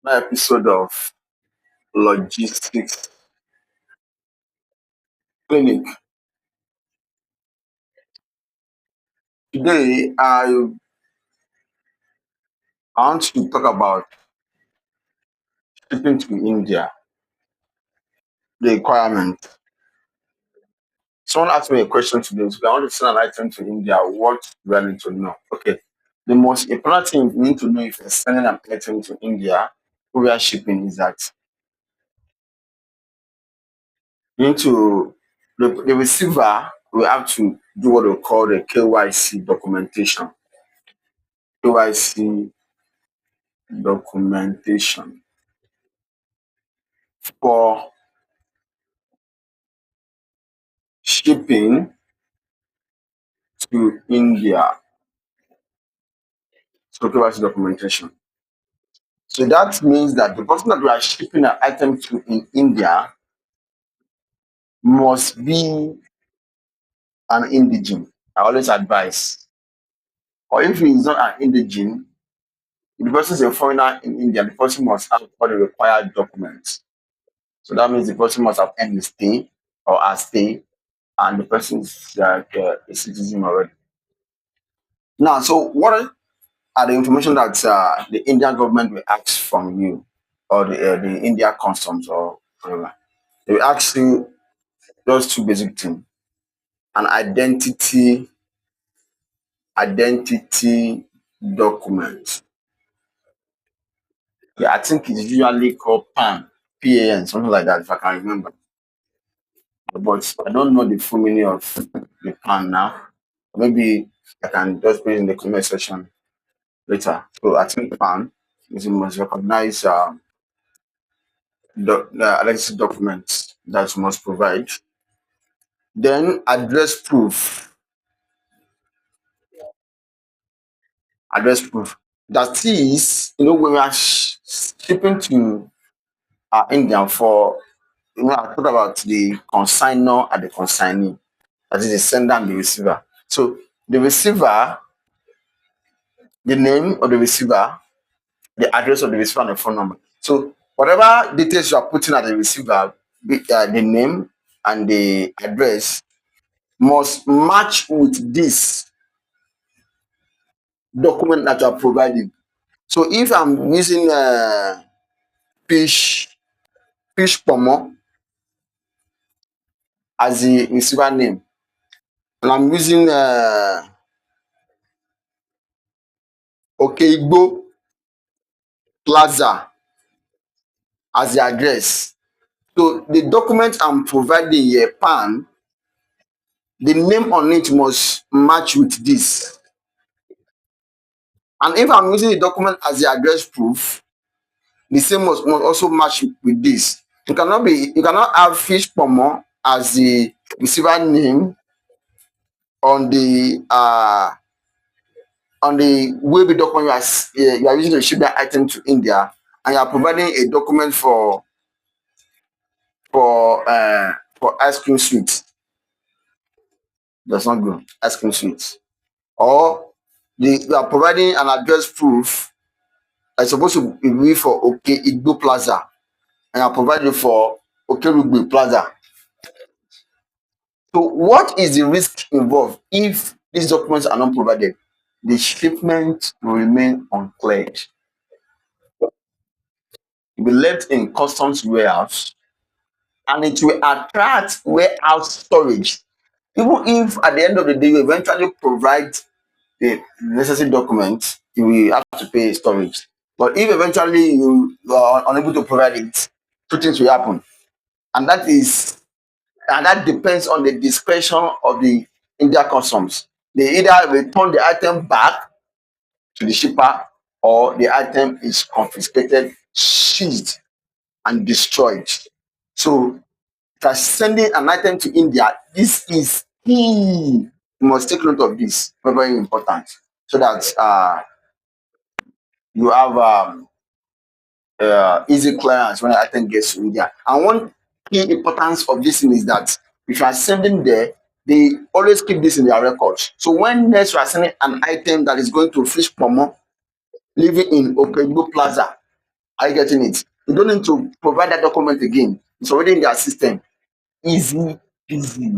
Episode of Logistics Clinic. Today, I want to talk about shipping to India, the requirement. Someone asked me a question today. So I want to send an item to India. What do I need to know? Okay. The most important thing you need to know if you're sending an item to India, via shipping, is that you need to, the receiver will have to do what we call the KYC documentation. KYC documentation for shipping to India. So KYC documentation. So that means that the person that we are shipping an item to in India must be an indigene. I always advise. Or if he is not an indigene, if the person is a foreigner in India, the person must have all the required documents. So that means the person must have earned a stay or a stay, and the person is like a citizen already. Now, so what are the information that the Indian government will ask from you, or the India customs or whatever? They will ask you those two basic things: an identity document. Yeah, I think it's usually called PAN, something like that, if I can remember. But I don't know the full meaning of the PAN now. Maybe I can just put it in the comment section later. So I think PAN is the most recognized identity document that you must provide. Then address proof. That is, when we are shipping to India for, I talked about the consignor and the consignee. That is the sender and the receiver. So the receiver, the name of the receiver, the address of the receiver, and the phone number. So whatever details you are putting at the receiver, the name and the address must match with this document that you are providing. So if I'm using fish fish Pomo as the receiver name, and I'm using Oke Igbo Plaza as the address. So the document I'm providing here, PAN, the name on it must match with this. And if I'm using the document as the address proof, the same must also match with this. You cannot have Fish Pomo as the receiver name on the web document you are using to ship that item to India, and you are providing a document for ice cream sweet. That's not good. Ice cream sweet. Or you are providing an address proof that's supposed to be for Oke Igbo Plaza, and you are providing for Okerugbe Plaza. So what is the risk involved if these documents are not provided? The shipment will remain uncleared. It will be left in customs warehouse, and it will attract warehouse storage. Even if at the end of the day you eventually provide the necessary documents, you will have to pay storage. But if eventually you are unable to provide it, two things will happen. And that depends on the discretion of the India customs. They either return the item back to the shipper, or the item is confiscated, seized, and destroyed. So if you are sending an item to India, this is key. You must take note of this. Very, very important. So that you have easy clearance when the item gets to India. And one key importance of this thing is that if you are sending there, they always keep this in their records. So when next you are sending an item that is going to Fish Pomo, living in Okerugbe Plaza, Are you getting it? You don't need to provide that document again. It's already in their system. Easy peasy.